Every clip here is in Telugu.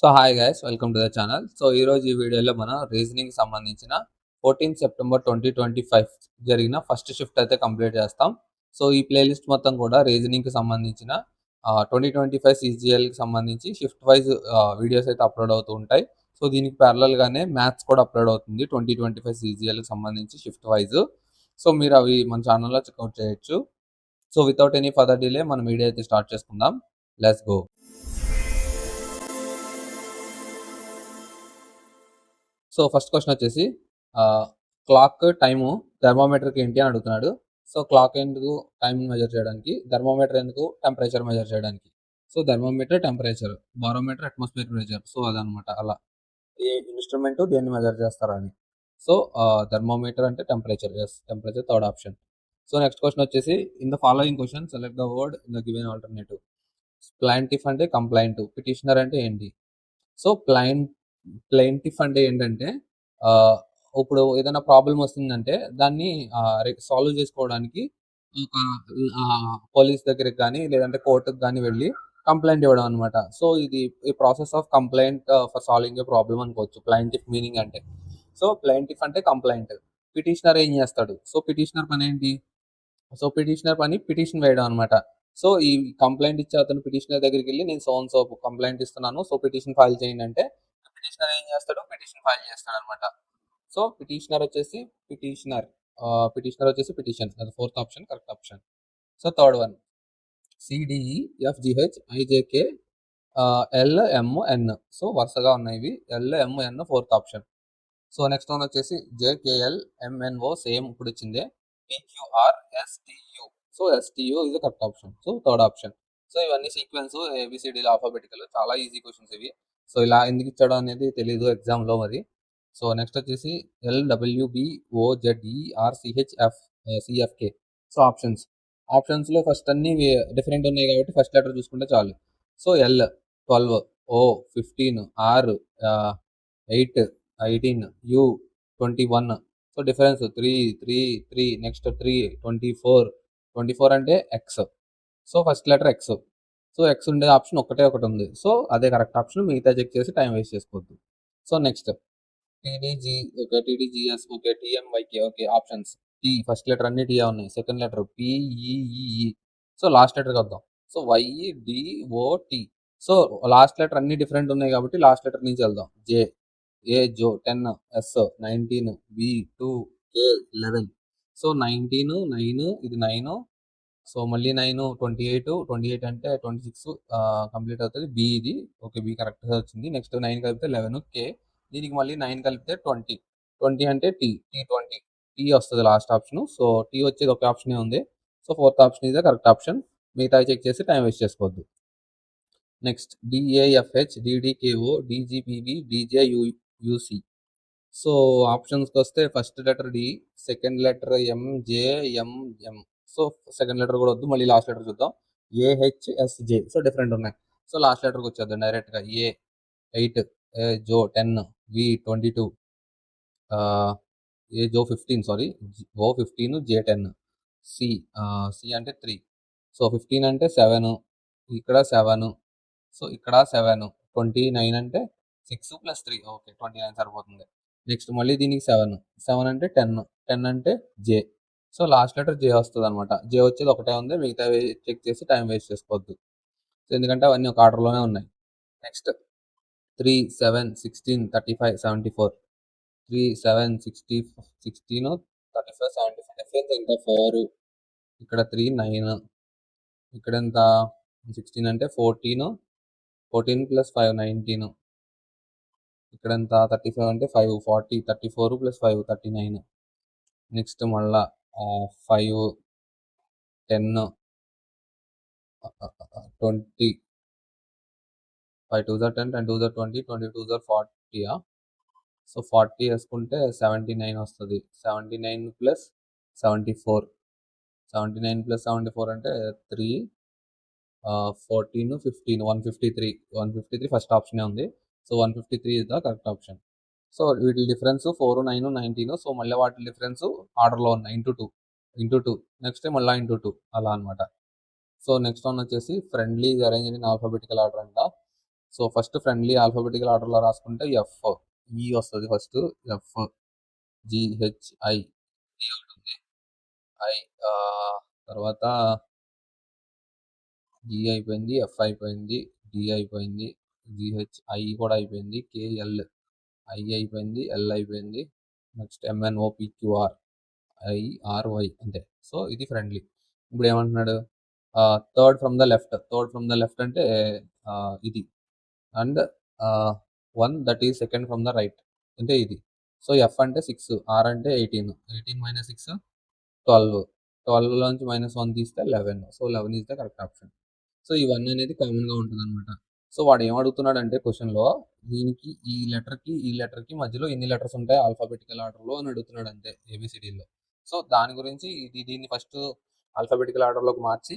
So hi guys, welcome to the channel. So ఈరోజు ఈ వీడియోలో మనం రీజనింగ్ సంబంధించిన 14 సెప్టెంబర్ 2025 జరిగిన ఫస్ట్ షిఫ్ట్ అయితే కంప్లీట్ చేస్తాం. సో ఈ ప్లేలిస్ట్ మొత్తం కూడా రీజనింగ్కి సంబంధించిన 2025 CGLకి సంబంధించి షిఫ్ట్ వైజ్ వీడియోస్ అయితే అప్లోడ్ అవుతూ ఉంటాయి. సో దీనికి ప్యారలల్గానే మ్యాథ్స్ కూడా అప్లోడ్ అవుతుంది 2025 CGLకి సంబంధించి షిఫ్ట్ వైజ్. సో మీరు అవి మన ఛానల్లో చెక్అవుట్ చేయొచ్చు. So without any further delay మనం వీడియో అయితే స్టార్ట్ చేసుకుందాం. Let's go. So first question వచ్చేసి క్లాక్ టైము థర్మోమీటర్కి ఏంటి అని అడుగుతున్నాడు. సో క్లాక్ ఎందుకు టైం మెజర్ చేయడానికి, థర్మోమీటర్ ఎందుకు టెంపరేచర్ మెజర్ చేయడానికి. So thermometer temperature, barometer atmosphere pressure. So అదనమాట అలా ఈ ఇన్స్ట్రుమెంట్ దేన్ని మెజర్ చేస్తారని. సో థర్మోమీటర్ అంటే temperature, yes temperature third option. So next question వచ్చేసి in the following question select the word in the given alternative. Plaintiff అంటే కంప్లైంట్, పిటిషనర్ అంటే ఏంటి. సో ప్లెయింటిఫ్ అంటే ఏంటంటే ఇప్పుడు ఏదైనా ప్రాబ్లం వస్తుందంటే దాన్ని సాల్వ్ చేసుకోవడానికి ఒక పోలీస్ దగ్గరికి కానీ లేదంటే కోర్టుకి కానీ వెళ్ళి కంప్లైంట్ ఇవ్వడం అనమాట. సో ఇది ఈ process of complaint for solving A problem అనుకోవచ్చు ప్లెయింటిఫ్ మీనింగ్ అంటే. సో ప్లెయింటిఫ్ అంటే కంప్లైంట్. పిటిషనర్ ఏం చేస్తాడు? సో పిటిషనర్ పని ఏంటి? సో పిటిషనర్ పని పిటిషన్ వేయడం అనమాట. సో ఈ కంప్లైంట్ ఇచ్చే అతను పిటిషనర్ దగ్గరికి వెళ్ళి నేను సో కంప్లైంట్ ఇస్తున్నాను, సో పిటిషన్ ఫైల్ చేయండి అంటే పిటిషనర్ ఏం చేస్తాడు? పిటిషన్ ఫైల్ చేస్తాడు అనమాట. సో పిటిషనర్ వచ్చేసి పిటిషన్, అది fourth option correct option. So third one CDEFGHIJK LMN. So వరుసగా ఉన్నాయి ఇవి. LMN fourth option. So next one వచ్చేసి JKLMNO, సేమ్ ఇప్పుడు ఇచ్చిందే. PQRSTU. So STU is correct option. So third option. So ఇవన్నీ సీక్వెన్స్ ABCD ఆల్ఫాబెటికల్, చాలా ఈజీ క్వశ్చన్స్ ఇవి. సో ఇలా ఎందుకు ఇచ్చాడో అనేది తెలీదు ఎగ్జామ్లో మరి. సో నెక్స్ట్ వచ్చేసి LWBOZERCHFCFK. సో ఆప్షన్స్లో ఫస్ట్ అన్ని డిఫరెంట్ ఉన్నాయి కాబట్టి ఫస్ట్ లెటర్ చూసుకుంటే చాలు. So L 12, O 15, R 8, 18, U 21. So difference 3 next 3 24 అంటే X. So first letter X. So X ఉండే ఆప్షన్ ఒకటి ఉంది. సో అదే కరెక్ట్ ఆప్షన్. మిగతా చెక్ చేసి టైం వేస్ట్ చేసుకోవద్దు. So next TDG, okay, TDGS, okay, TMYK, okay. Options T, first letter అన్ని టీ ఉన్నాయి. Second letter PEEE. So last లెటర్కి వద్దాం. So YDOT. So last letter అన్ని డిఫరెంట్ ఉన్నాయి కాబట్టి లాస్ట్ లెటర్ నుంచి వెళ్దాం. J 10, S 19, B 2, K 11. So 19 9, ఇది 9. సో మళ్ళీ 9 28 అంటే 26 కంప్లీట్ అవుతుంది. బి ఇది, ఓకే, బి కరెక్ట్గా వచ్చింది. నెక్స్ట్ 9 కలిపితే 11, K. దీనికి మళ్ళీ 9 కలిపితే 20 అంటే T20 టీ వస్తుంది లాస్ట్ ఆప్షన్. సో టీ వచ్చేది ఒక ఆప్షనే ఉంది. సో ఫోర్త్ ఆప్షన్ ఇదే కరెక్ట్ ఆప్షన్. మిగతా చెక్ చేసి టైం వేస్ట్ చేసుకోవద్దు. Next DAFH DDKO DGPB DJUC. So ఆప్షన్స్కి వస్తే first letter D, second letter MJMM. So second letter కూడా వద్దు, మళ్ళీ లాస్ట్ లెటర్ చూద్దాం. AHSJ. సో డిఫరెంట్ ఉన్నాయి. సో లాస్ట్ లెటర్కి వచ్చేద్దాం డైరెక్ట్గా. A 8, J 10, V 22, J 15, sorry, O 15, J 10, C అంటే 3. సో 15 అంటే 7, ఇక్కడ 7, సో ఇక్కడ 7, 29 అంటే 6 + 3, ఓకే 29 సరిపోతుంది. నెక్స్ట్ మళ్ళీ దీనికి 7 అంటే 10 అంటే J. So last letter J వస్తుంది అనమాట. J వచ్చేది ఒకటే ఉంది, మిగతా చెక్ చేసి టైం వేస్ట్ చేసుకోవద్దు. సో ఎందుకంటే అవన్నీ ఒక ఆర్డర్లోనే ఉన్నాయి. నెక్స్ట్ 3 7 16 35 74. 3 7 16 35 74. డిఫరెన్స్ ఎంత? 4. ఇక్కడ 3 9. ఇక్కడ ఎంత? 16 అంటే 14 + 5 19. ఇక్కడ ఎంత? 35 అంటే 5 40. 34 + 5 39. నెక్స్ట్ మళ్ళా 5 10 20. 5 2s are 10, 10 2s are 20, 20 2s are 40. So 40 వేసుకుంటే 79 వస్తుంది. 79 + 74. 79 + 74 అంటే 3 14 15 153 ఫస్ట్ ఆప్షనే ఉంది. So 153 is the correct option. So వీటి డిఫరెన్స్ 4 9 19. సో మళ్ళీ వాటి డిఫరెన్స్ ఆర్డర్లో ఉన్నాయి. ఇంటూ టూ నెక్స్ట్ మళ్ళీ ఇంటూ 2 అలా అనమాట. సో నెక్స్ట్ వన్ వచ్చేసి friendly arrange in alphabetical order అంట. సో ఫస్ట్ ఫ్రెండ్లీ ఆల్ఫాబెటికల్ ఆర్డర్లో రాసుకుంటే ఎఫ్, ఈ వస్తుంది ఫస్ట్, ఎఫ్, జిహెచ్ఐ, ఈ ఒకటి ఉంది, ఐ, తర్వాత జీ అయిపోయింది, ఎఫ్ అయిపోయింది, డి అయిపోయింది, జిహెచ్ఐ కూడా అయిపోయింది, కేఎల్, ఐ అయిపోయింది, ఎల్ అయిపోయింది, నెక్స్ట్ ఎంఎన్ఓపిక్యూఆర్, ఐఆర్వై అంతే. సో ఇది ఫ్రెండ్లీ. ఇప్పుడు ఏమంటున్నాడు, థర్డ్ ఫ్రమ్ ద లెఫ్ట్ అంటే ఇది, and 1 that is second from the right అంటే ఇది. సో ఎఫ్ అంటే 6, ఆర్ అంటే 18, 18 - 6 12, 12 లోంచి -1 తీస్తే 11. So 11 is the correct option. So ఈ 1 అనేది కామన్గా ఉంటుంది అనమాట. సో వాడు ఏం అడుగుతున్నాడంటే క్వశ్చన్లో, దీనికి ఈ లెటర్కి మధ్యలో ఎన్ని లెటర్స్ ఉంటాయి ఆల్ఫాబెటికల్ ఆర్డర్లో అని అడుగుతున్నాడు అంతే, ఏబిసిడీలో. సో దాని గురించి దీన్ని ఫస్ట్ ఆల్ఫాబెటికల్ ఆర్డర్లోకి మార్చి,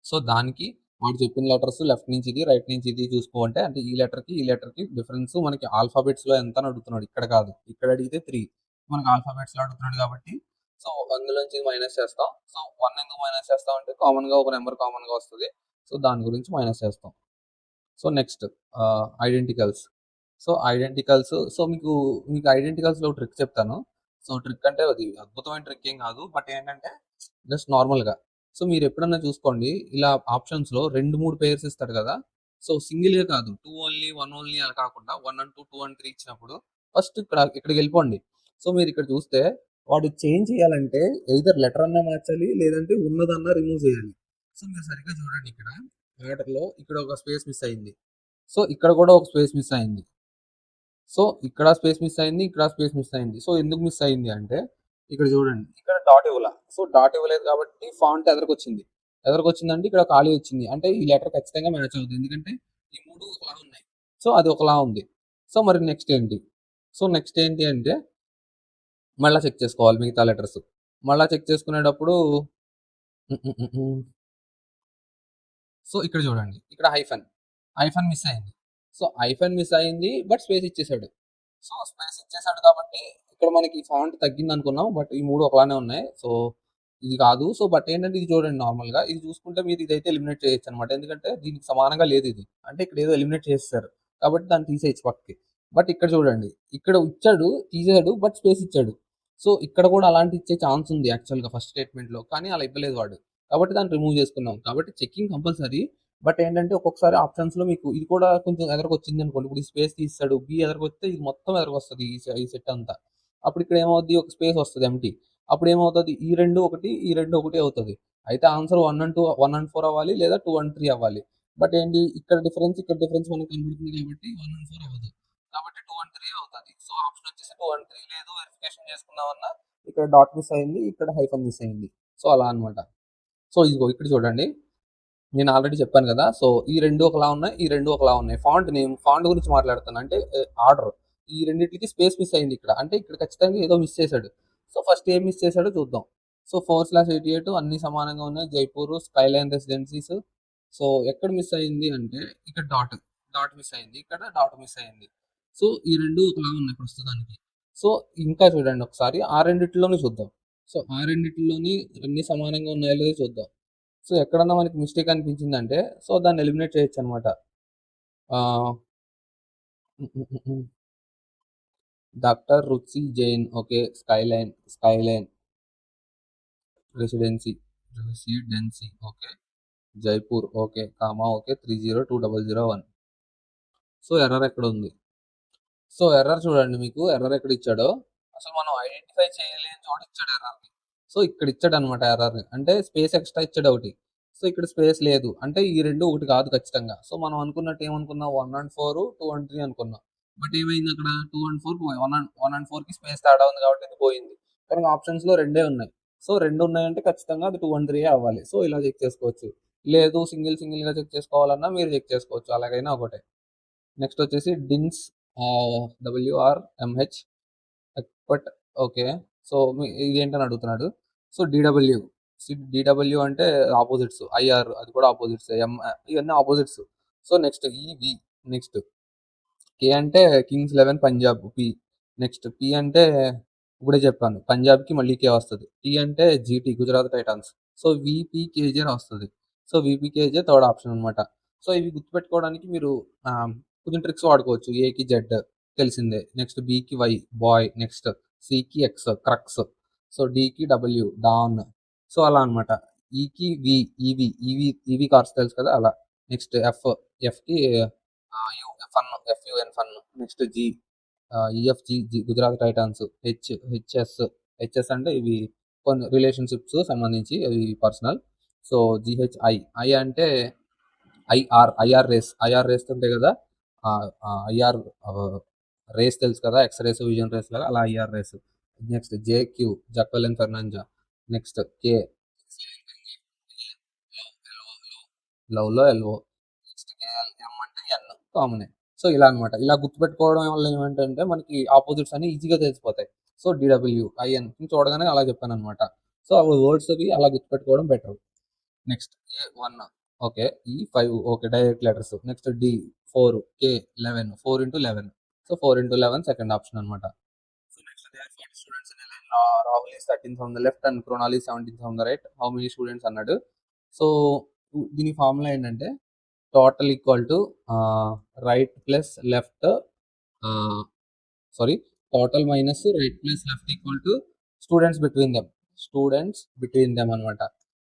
సో దానికి వాడు చెప్పిన లెటర్స్ లెఫ్ట్ నుంచి ఇది, రైట్ నుంచి ఇది చూసుకోమంటే, అంటే ఈ లెటర్కి డిఫరెన్స్ మనకి ఆల్ఫాబెట్స్లో ఎంత అని అడుగుతున్నాడు, ఇక్కడ కాదు. ఇక్కడ అడిగితే 3, మనకి ఆల్ఫాబెట్స్లో అడుగుతున్నాడు కాబట్టి సో అందులోంచి మైనస్ చేస్తాం. సో 1 ఎందుకు మైనస్ చేస్తాం అంటే కామన్గా ఒక నెంబర్ కామన్గా వస్తుంది. సో దాని గురించి మైనస్ చేస్తాం. So next ఐడెంటికల్స్. సో మీకు ఐడెంటికల్స్లో ట్రిక్ చెప్తాను. సో ట్రిక్ అంటే అది అద్భుతమైన ట్రిక్ ఏం కాదు, బట్ ఏంటంటే జస్ట్ నార్మల్గా. సో మీరు ఎప్పుడన్నా చూసుకోండి, ఇలా ఆప్షన్స్లో 2-3 పేర్స్ ఇస్తాడు కదా. సో సింగిల్గా కాదు, 2 ఓన్లీ, 1 ఓన్లీ అలా కాకుండా 1 and 2, 2 and 3 ఇచ్చినప్పుడు ఫస్ట్ ఇక్కడికి వెళ్ళిపోండి. సో మీరు ఇక్కడ చూస్తే వాడు చేంజ్ చేయాలంటే ఎయిదర్ లెటర్ అన్నా మార్చాలి, లేదంటే ఉన్నదన్నా రిమూవ్ చేయాలి. సో మీరు సరిగ్గా చూడండి, ఇక్కడ ఆర్డర్లో ఇక్కడ ఒక స్పేస్ మిస్ అయింది. సో ఇక్కడ కూడా ఒక స్పేస్ మిస్ అయింది. సో ఇక్కడ స్పేస్ మిస్ అయింది, ఇక్కడ స్పేస్ మిస్ అయింది. సో ఎందుకు మిస్ అయింది అంటే ఇక్కడ చూడండి, ఇక్కడ డాట్ ఇవ్వాల. సో డాట్ ఇవ్వలేదు కాబట్టి ఫాంట్ ఎదరికొచ్చిందంటే ఇక్కడ ఖాళీ వచ్చింది. అంటే ఈ లెటర్ ఖచ్చితంగా మ్యాచ్ అవుతుంది, ఎందుకంటే ఈ 3 ఒకలా ఉన్నాయి. సో అది ఒకలా ఉంది. సో మరి నెక్స్ట్ ఏంటి అంటే మళ్ళీ చెక్ చేసుకోవాలి మిగతా లెటర్స్. మళ్ళీ చెక్ చేసుకునేటప్పుడు సో ఇక్కడ చూడండి, ఇక్కడ హైఫన్ మిస్ అయింది. సో హైఫన్ మిస్ అయింది, బట్ స్పేస్ ఇచ్చేసాడు. సో స్పేస్ ఇచ్చేసాడు కాబట్టి ఇక్కడ మనకి ఫాంట్ తగ్గింది అనుకున్నాం, బట్ ఈ 3 ఒకలానే ఉన్నాయి. సో ఇది కాదు. సో బట్ ఏంటంటే ఇది చూడండి, నార్మల్గా ఇది చూసుకుంటే మీరు ఇదైతే ఎలిమినేట్ చేయొచ్చు అనమాట, ఎందుకంటే దీనికి సమానంగా లేదు ఇది. అంటే ఇక్కడ ఏదో ఎలిమినేట్ చేస్తారు కాబట్టి దాన్ని తీసేయచ్చు పక్కకి. బట్ ఇక్కడ చూడండి, ఇక్కడ ఇచ్చాడు, తీసాడు, బట్ స్పేస్ ఇచ్చాడు. సో ఇక్కడ కూడా అలాంటి ఇచ్చే ఛాన్స్ ఉంది యాక్చువల్గా ఫస్ట్ స్టేట్మెంట్లో, కానీ అలా ఇవ్వలేదు వాడు, కాబట్టి దాన్ని రిమూవ్ చేసుకున్నాం. కాబట్టి చెకింగ్ కంపల్సరీ. బట్ ఏంటంటే ఒక్కొక్కసారి ఆప్షన్స్లో మీకు ఇది కూడా కొంచెం ఎదరికొచ్చింది అనుకోండి, ఇప్పుడు ఈ స్పేస్ తీస్తాడు, బి ఎదరికొస్తే ఇది మొత్తం ఎదరికొస్తుంది, ఈ సెట్ అంతా. అప్పుడు ఇక్కడ ఏమవుద్ది, ఒక స్పేస్ వస్తుంది ఎంటీ. అప్పుడు ఏమవుతుంది, ఈ 2 ఒకటి అవుతుంది. అయితే ఆన్సర్ 1 and 4 అవ్వాలి, లేదా 2 and 3 అవ్వాలి. బట్ ఏంటి, ఇక్కడ డిఫరెన్స్ మనకి కనబడుతుంది కాబట్టి 1 and 4 అవ్వదు, కాబట్టి 2 and 3 అవుతుంది. సో ఆప్షన్ వచ్చేసి 2 and 3. లేదు వెరిఫికేషన్ చేసుకుందామన్నా ఇక్కడ డాట్ మిస్ అయింది, ఇక్కడ హైఫన్ మిస్ అయింది. సో అలా అనమాట. సో ఇదిగో ఇక్కడ చూడండి, నేను ఆల్రెడీ చెప్పాను కదా. సో ఈ 2 ఒకలా ఉన్నాయి. ఫాంట్ గురించి మాట్లాడుతాను, అంటే ఆర్డర్. ఈ రెండింటికి స్పేస్ మిస్ అయింది ఇక్కడ, అంటే ఇక్కడ ఖచ్చితంగా ఏదో మిస్ చేశాడు. సో ఫస్ట్ ఏం మిస్ చేశాడో చూద్దాం. సో 4/88 అన్ని సమానంగా ఉన్నాయి, జైపూర్, స్కైలైన్ రెసిడెన్సీస్. సో ఎక్కడ మిస్ అయింది అంటే ఇక్కడ డాట్ మిస్ అయింది, ఇక్కడ డాట్ మిస్ అయింది. సో ఈ 2 ఒకలా ఉన్నాయి ప్రస్తుతానికి. సో ఇంకా చూడండి ఒకసారి, ఆ రెండిట్లోనే చూద్దాం. సో ఆ రెండిట్లోని అన్ని సమానంగా ఉన్నాయో లేదో చూద్దాం. సో ఎక్కడన్నా మనకి మిస్టేక్ అనిపించిందంటే సో దాన్ని ఎలిమినేట్ చేయొచ్చు అనమాట. డాక్టర్ రుచి Jain, okay. Skyline residency, okay. Jaipur, okay. Comma, okay. 302001. So error ఎక్కడ ఉంది? సో ఎర్రర్ చూడండి, మీకు ఎర్రర్ ఎక్కడ ఇచ్చాడో, అసలు మనం ఐడెంటిఫై చేయలేని చోట ఇచ్చాడు ఎర్రర్ని. సో ఇక్కడ ఇచ్చాడు అనమాట ఎర్రర్ని, అంటే స్పేస్ ఎక్స్ట్రా ఇచ్చాడు ఒకటి. సో ఇక్కడ స్పేస్ లేదు, అంటే ఈ 2 ఒకటి కాదు ఖచ్చితంగా. సో మనం అనుకున్నట్టు ఏమనుకున్నాం, 1 and 4, 2 and 3 అనుకున్నాం. బట్ ఏమైంది అక్కడ, 2 and 4 పోయి 1 and 4కి స్పేస్ తేడా ఉంది కాబట్టి ఇది పోయింది. కానీ ఆప్షన్స్లో 2 ఉన్నాయి. సో 2 ఉన్నాయంటే ఖచ్చితంగా అది 2 and 3 అవ్వాలి. సో ఇలా చెక్ చేసుకోవచ్చు. లేదు సింగిల్గా చెక్ చేసుకోవాలన్నా మీరు చెక్ చేసుకోవచ్చు, అలాగైనా ఒకటే. నెక్స్ట్ వచ్చేసి డిన్స్, WRMH ఎక్స్పర్ట్, ఓకే. సో ఇదేంటని అడుగుతున్నాడు. సో డిడబ్ల్యూ అంటే ఆపోజిట్స్, ఐఆర్ అది కూడా ఆపోజిట్స్, ఇవన్నీ opposites. So next EV, next K అంటే kings 11 Punjab, P. Next P అంటే ఇప్పుడే చెప్పాను, పంజాబ్కి మళ్ళీ కే వస్తుంది. టీ అంటే GT, Gujarat Titans. So VPKJ వస్తుంది. సో విపికేజే థర్డ్ ఆప్షన్ అనమాట. సో ఇవి గుర్తుపెట్టుకోవడానికి మీరు కొంచెం ట్రిక్స్ వాడుకోవచ్చు. ఏకి జెడ్ తెలిసిందే. నెక్స్ట్ బికి వై బాయ్. నెక్స్ట్ సికి ఎక్స్ క్రక్స్. సో డీకి డబ్ల్యూ డాన్. సో అలా అనమాట. ఈకి వి ఈవి కార్స్ తెలుసు కదా అలా. నెక్స్ట్ ఎఫ్కి U fun FUN fun. Next G EFG Gujarat Titans. HS అంటే ఇవి కొన్ని రిలేషన్షిప్స్ సంబంధించి అవి పర్సనల్. సో జిహెచ్ఐ ఐ అంటే ఐఆర్ రేస్ ఉంటాయి కదా. ఐఆర్ రేస్ తెలుసు కదా, ఎక్స్ రేస్ విజన్ రేస్ లాగా అలా IR rays. Next JQ Jacqueline Fernandez. Next K love లో ఎల్ఓ. నెక్స్ట్ కేఎల్ ఎం అంటే ఎన్ కామన్. సో ఇలా అనమాట. ఇలా గుర్తుపెట్టుకోవడం వల్ల ఏమంటే మనకి ఆపోజిట్స్ అన్ని ఈజీగా తెలిసిపోతాయి. సో డిడబ్ల్యూ ఐఎన్ చూడగానే అలా చెప్పాను అనమాట. సో అవి వర్డ్స్ అవి అలా గుర్తుపెట్టుకోవడం better. Next ఏ1 okay, ఈ5 okay direct letters. Next డి4 కే11 4 into 11. So 4 into 11 second option అనమాట. So next they are 40 students in line. Rahul is 13th from the left and Krunal is 17th from the right. How many students అన్నాడు. సో దీని ఫార్ములా ఏంటంటే total equal to right plus left sorry total minus right plus left equal to students between them అనమాట.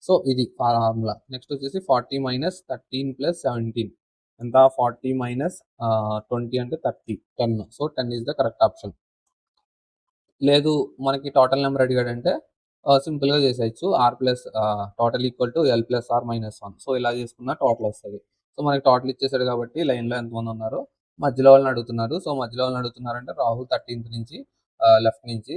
సో ఇది ఫార్ములా. నెక్స్ట్ వచ్చేసి 40 - 13 + 17 ఎంత? 40 - 20 అంటే 30 10. So 10 is the correct option. లేదు మనకి టోటల్ నెంబర్ అడిగాడంటే సింపుల్గా చేసేయచ్చు. Total equal to L plus R minus 1. So ఇలా చేసుకున్న టోటల్ వస్తుంది. సో మనకి టోటల్ ఇచ్చేసాడు కాబట్టి లైన్లో ఎంతమంది ఉన్నారు, మధ్యలో వాళ్ళని అడుగుతున్నారు. సో మధ్యలో వాళ్ళని అడుగుతున్నారంటే రాహుల్ 13th నుంచి లెఫ్ట్ నుంచి,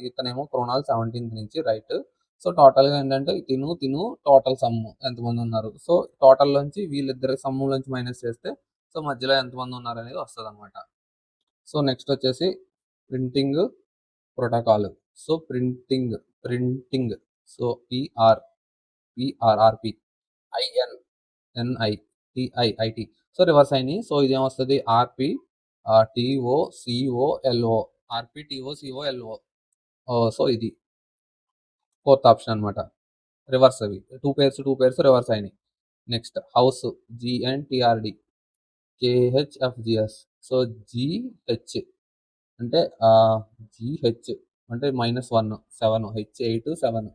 ఇతనేమో కృణాల్ 17th నుంచి రైట్. సో టోటల్గా ఏంటంటే తిను టోటల్ సమ్ ఎంతమంది ఉన్నారు. సో టోటల్ నుంచి వీళ్ళిద్దరి సమ్ము నుంచి మైనస్ చేస్తే సో మధ్యలో ఎంతమంది ఉన్నారు అనేది వస్తుంది అనమాట. సో నెక్స్ట్ వచ్చేసి printing protocol. So printing so PRRP INNITIIT. So reverse అయినాయి. సో ఇదేమొస్తుంది ఆర్పి టిఓసిఓఎల్ఓ ఆర్పిటిఓసిఓఎల్ఓ. సో ఇది ఫోర్త్ ఆప్షన్ అనమాట. రివర్స్ అవి టూ పేర్స్ రివర్స్ అయినాయి. Next house GNTRD KHFGS. So GH అంటే జిహెచ్ అంటే -1 7 H8 7.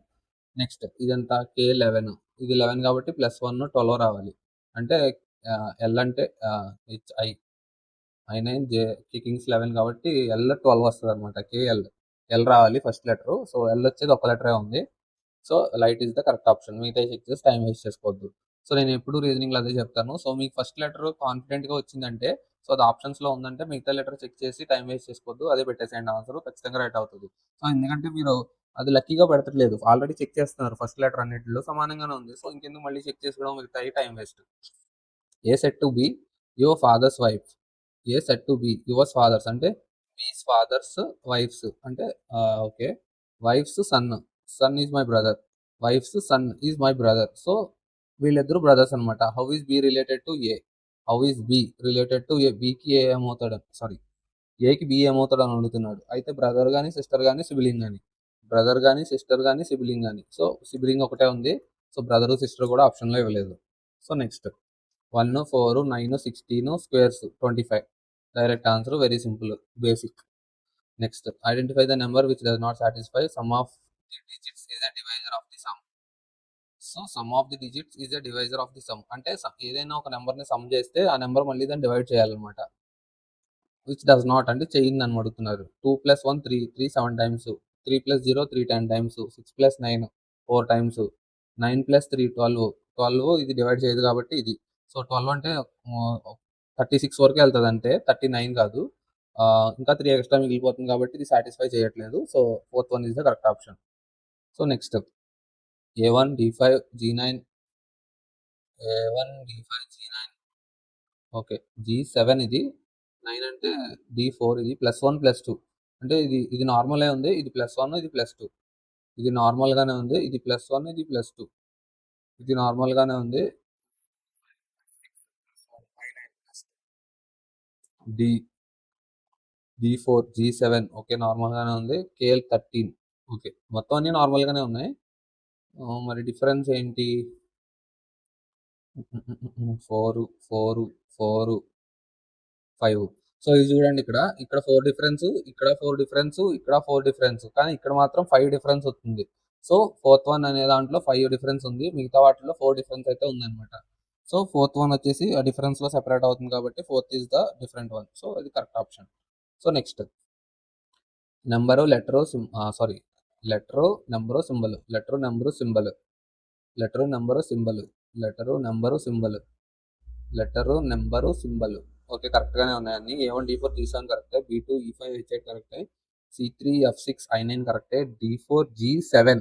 నెక్స్ట్ ఇదంతా K11 ఇది 11 కాబట్టి +1 12 రావాలి. అంటే ఎల్ అంటే హెచ్ఐ I9 కింగ్స్ 11 కాబట్టి ఎల్ 12 వస్తుంది అనమాట. కేఎల్ ఎల్ రావాలి ఫస్ట్ లెటర్. సో ఎల్ వచ్చేది ఒక లెటరే ఉంది. So light is the correct option. మిగతా చెక్ చేసి టైం వేస్ట్ చేసుకోవద్దు. సో నేను ఎప్పుడు రీజనింగ్లో అదే చెప్తాను. సో మీకు ఫస్ట్ లెటర్ కాన్ఫిడెంట్గా వచ్చిందంటే సో అది ఆప్షన్స్లో ఉందంటే మిగతా లెటర్ చెక్ చేసి టైం వేస్ట్ చేసుకోవద్దు. అదే పెట్టేసేయండి ఆన్సర్, ఖచ్చితంగా రైట్ అవుతుంది. సో ఎందుకంటే మీరు అది లక్కీగా పెడతలేదు, ఆల్రెడీ చెక్ చేస్తున్నారు. ఫస్ట్ లెటర్ అన్నింటిలో సమానంగానే ఉంది. సో ఇంకెందుకు మళ్ళీ చెక్ చేసుకోవడం, మిగతా time waste. A said to B your father's wife. A said to B yours father's అంటే మీస్ ఫాదర్స్ వైఫ్స్ అంటే okay. Wife's son is my brother. Wife's son is my brother. So వీళ్ళిద్దరు బ్రదర్స్ అనమాట. How is B related to A? How is B related to A? బికి ఏ ఏమవుతాడు, సారీ ఏకి బి ఏమవుతాడు అని అడుగుతున్నాడు. అయితే బ్రదర్ కానీ సిస్టర్ కానీ సిబిలింగ్ కానీ, బ్రదర్ కానీ సిస్టర్ కానీ సిబిలింగ్ కానీ. సో సిబిలింగ్ ఒకటే ఉంది. సో బ్రదరు సిస్టర్ కూడా ఆప్షన్లో ఇవ్వలేదు. So next 1 4 9 16 squares 25. Direct answer, very simple, basic. Next identify the number which does not satisfy some of the digits is the divisor of the some. So some of the digits is the divisor of the some అంటే ఏదైనా ఒక నెంబర్ని సమ్ చేస్తే ఆ నెంబర్ మళ్ళీ దాన్ని డివైడ్ చేయాలన్నమాట. విచ్ డస్ నాట్ అంటే చేయింది అని అడుగుతున్నారు. 2 + 1 3 3 7 టైమ్స్. 3 + 0 3 10 టైమ్స్. 6 + 9 4 టైమ్స్. 9 + 3 12 ఇది డివైడ్ చేయదు కాబట్టి ఇది. సో 12 అంటే 36 వరకే వెళ్తుంది, అంటే 39 కాదు. ఇంకా 3 ఎక్స్ట్రా మిగిలిపోతుంది కాబట్టి ఇది సాటిస్ఫై చేయట్లేదు. So 4th one is the correct option. So next A1 D5 G9 A1 D5 G9 okay. G7 ఇది 9 అంటే D4 ఇది +1 +2 అంటే ఇది నార్మలే ఉంది. ఇది +1 ఇది +2. ఇది నార్మల్గానే ఉంది. ఇది +1 ఇది +2. ఇది నార్మల్గానే ఉంది. డి D4 G7 ఓకే నార్మల్గానే ఉంది. KL 13 okay. మొత్తం అన్ని నార్మల్గానే ఉన్నాయి. మరి డిఫరెన్స్ ఏంటి? 4, 4, 4, 5. సో, ఇది చూడండి ఇక్కడ 4 డిఫరెన్స్, ఇక్కడ 4 డిఫరెన్స్, ఇక్కడ 4 డిఫరెన్స్. కానీ ఇక్కడ మాత్రం 5 డిఫరెన్స్ వస్తుంది. సో, ఫోర్త్ వన్ అనే దాంట్లో 5 డిఫరెన్స్ ఉంది. మిగతా వాటిలో 4 డిఫరెన్స్ అయితే ఉందన్నమాట. సో, ఫోర్త్ వన్ వచ్చేసి ఆ డిఫరెన్స్‌లో సెపరేట్ అవుతుంది కాబట్టి fourth is the different one. So, ఇది correct option. So, next number, letter, sorry letter, number, symbol. Letter, number, symbol. Letter, number, symbol. Letter, number, symbol. Letter, number, symbol. Okay. కరెక్ట్‌గానే ఉన్నాయన్నీ. A1, D4, G7 కరెక్టే. B2, E5, H8 కరెక్టే. C3, F6, I9 కరెక్టే. D4, G7,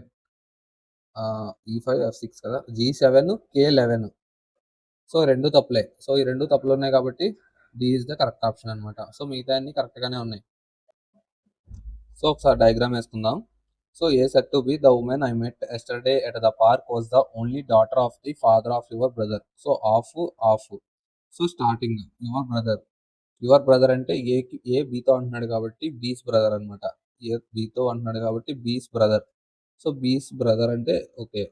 E5, F6 కదా! G7, K11. సో, 2 తప్పులే. సో, ఈ 2 తప్పులున్నాయి కాబట్టి D is the correct option అనమాట. సో, మిగతాయన్నీ కరెక్ట్‌గానే ఉన్నాయి. సో, ఒకసారి డయాగ్రామ్ ఏసుకుందాం. So, A said to B the women I met yesterday at the park was the only daughter of the father of your brother. So, of. So, starting your brother అంటే ఏ బితో అంటున్నాడు కాబట్టి బీస్ బ్రదర్ అనమాట. ఏ బితో అంటున్నాడు కాబట్టి బీస్ బ్రదర్. సో, బీస్ బ్రదర్ అంటే ఓకే.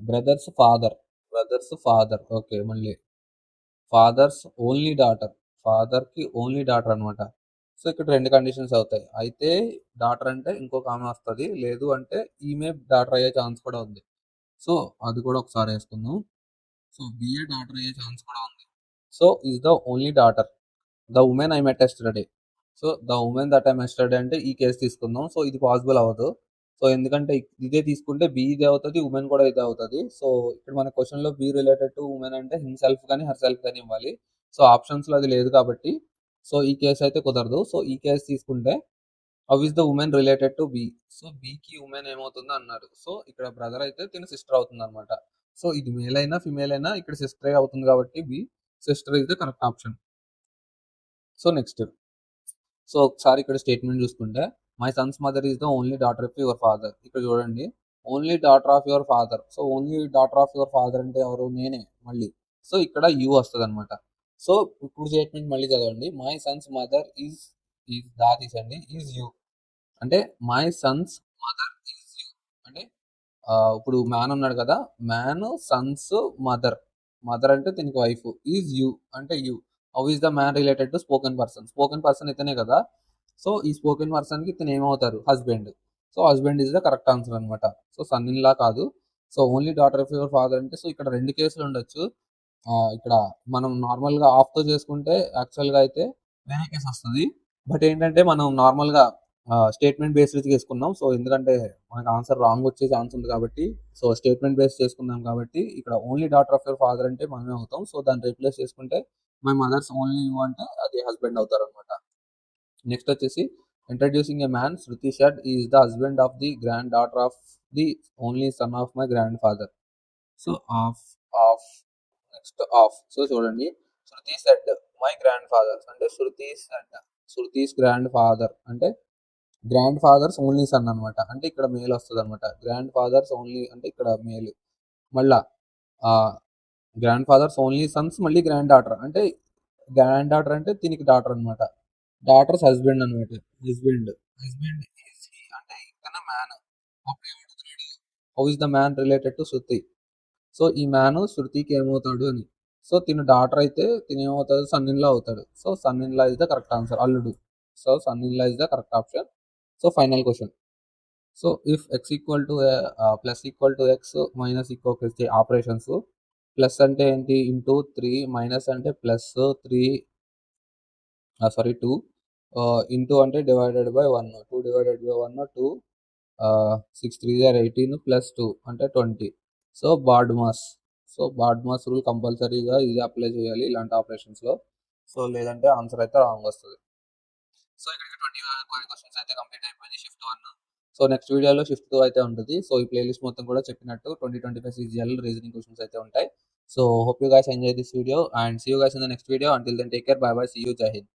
Brothers father. ఓకే. మళ్ళీ ఫాదర్స్ ఓన్లీ డాటర్. ఫాదర్‌కి ఓన్లీ డాటర్ అనమాట. సో, ఇక్కడ 2 కండిషన్స్ అవుతాయి. అయితే డాటర్ అంటే ఇంకొక ఆమె వస్తది. లేదు అంటే ఈమె డాటర్ అయ్యే ఛాన్స్ కూడా ఉంది. సో, అది కూడా ఒకసారి ఏసుకుందాం. సో, బిఏ డాటర్ అయ్యే ఛాన్స్ కూడా ఉంది. So, is the only daughter. The women I met yesterday. So, the women that I met yesterday అంటే ఈ కేస్ తీసుకుందాం. సో, ఇది పాసిబుల్ అవ్వదు. సో, ఎందుకంటే ఇదే తీసుకుంటే బి ఇదే అవుతది. వుమెన్ కూడా ఇదే అవుతది. సో, ఇక్కడ మన క్వెషన్‌లో బి రిలేటెడ్ టు వుమెన్ అంటే హిమ్‌సెల్ఫ్ గాని, హెర్‌సెల్ఫ్ గాని ఇవ్వాలి. సో, ఆప్షన్స్‌లో అది లేదు కాబట్టి సో, ఈ కేస్ అయితే కుదరదు. సో, ఈ కేస్ తీసుకుంటే how is the women related to B. So, బికి వుమెన్ ఏమవుతుంది అన్నారు. సో, ఇక్కడ బ్రదర్ అయితే తిను సిస్టర్ అవుతుందన్నమాట. సో, ఇది మేల్ అయినా, ఫీమేల్ అయినా ఇక్కడ సిస్టరే అవుతుంది కాబట్టి B sister is the correct option. So, next. So, ఒకసారి ఇక్కడ స్టేట్మెంట్ చూసుకుంటే, my son's mother is the only daughter of your father. ఇక్కడ చూడండి. Only daughter of your father. So, only daughter of your father అంటే ఎవరు? నేనే మళ్ళీ. సో, ఇక్కడ యూ వస్తదనమాట. సో, ఇప్పుడు స్టేట్మెంట్ మళ్ళీ చదవండి. మై సన్స్ మదర్ దా తీసండి. Is you. అంటే my son's mother is you. అంటే ఇప్పుడు మ్యాన్ ఉన్నాడు కదా! Man Sons mother. మదర్ అంటే దీనికి వైఫ్. ఈజ్ యూ అంటే you. How is the man related to spoken person. Spoken person ఇతనే కదా! సో, ఈ స్పోకెన్ పర్సన్‌కి ఇతను ఏమవుతారు? Husband. So, husband is the correct answer అనమాట. సో, సన్ ఇన్ లా కాదు. So, only daughter of your father అంటే సో, ఇక్కడ 2 కేసులు ఉండొచ్చు. ఇక్కడ మనం నార్మల్‌గా ఆఫ్‌తో చేసుకుంటే యాక్చువల్‌గా అయితే వేరే కేస్ వస్తది. బట్ ఏంటంటే మనం నార్మల్‌గా స్టేట్మెంట్ బేస్డ్ చేసుకున్నాం. సో, ఎందుకంటే మనకు ఆన్సర్ రాంగ్ వచ్చే ఛాన్స్ ఉంది కాబట్టి సో, స్టేట్మెంట్ బేస్ చేసుకున్నాం కాబట్టి ఇక్కడ only daughter of your father అంటే మనమే అవుతాం. సో, దాన్ని రీప్లేస్ చేసుకుంటే మై మదర్స్ ఓన్లీ యూ అంటే అది హస్బెండ్ అవుతారనమాట. నెక్స్ట్ వచ్చేసి introducing a man Shruti shed is the husband of the grand daughter of the only son of my grand father. So, of of next of. So, చూడండి. శృతి సెడ్ మై గ్రాండ్ ఫాదర్ అంటే శృతీస్ గ్రాండ్ ఫాదర్ అంటే గ్రాండ్ ఫాదర్స్ ఓన్లీ సన్ అనమాట. అంటే ఇక్కడ మేల్ వస్తదనమాట. గ్రాండ్ ఫాదర్స్ ఓన్లీ అంటే ఇక్కడ మేల్. మళ్ళా ఆహ్, గ్రాండ్ ఫాదర్స్ ఓన్లీ సన్స్ మళ్ళీ గ్రాండ్ డాటర్. అంటే గ్రాండ్ డాటర్ అంటే దీనికి డాటర్ అనమాట. డాటర్స్ హస్బెండ్ అనమాట. హస్బెండ్. హస్బెండ్ ఈస్ హి అంటే ఇతను మ్యాన్. అప్పుడు ఏమడుగుతున్నాడు? How is the man related to Shruti. So, ఈ మ్యాన్ శృతికి ఏమవుతాడు అని. సో, తిను డాటర్ అయితే తినేమవుతాడు? సన్ ఇన్ లా అవుతాడు. So, son in law is the correct answer. అల్లుడు. So, son in law is the correct option. So, final question. So, if x equal to plus equal to x minus equal to operations. Plus అంటే ఏంటి? ఇంటూ 3 మైనస్ అంటే ప్లస్ 3 సారీ 2 ఇంటూ అంటే divided by 1. 2 divided by 1 2 6 3 are 18 plus 2 అంటే 20. So, BODMAS. So, BODMAS rule కంపల్సరీగా ఇది అప్లై చేయాలి ఇలాంటి ఆపరేషన్స్‌లో. సో, లేదంటే ఆన్సర్ అయితే రాంగ్ వస్తది. సో, ఇక్కడికి 20 క్వెషన్స్ అయితే కంప్లీట్ అయిపోయినాయి షిఫ్ట్ 1. సో, నెక్స్ట్ వీడియోలో షిఫ్ట్ 2 అయితే ఉంటది. సో, ఈ ప్లేలిస్ట్ మొత్తం కూడా చెప్పినట్టు 20, 25 సీజీఎల్ రీజనింగ్ క్వెషన్స్ అయితే ఉంటాయి. So, hope you guys enjoy this video and see you guys in the next video. Until then take care. Bye bye. See you. Jai Hind.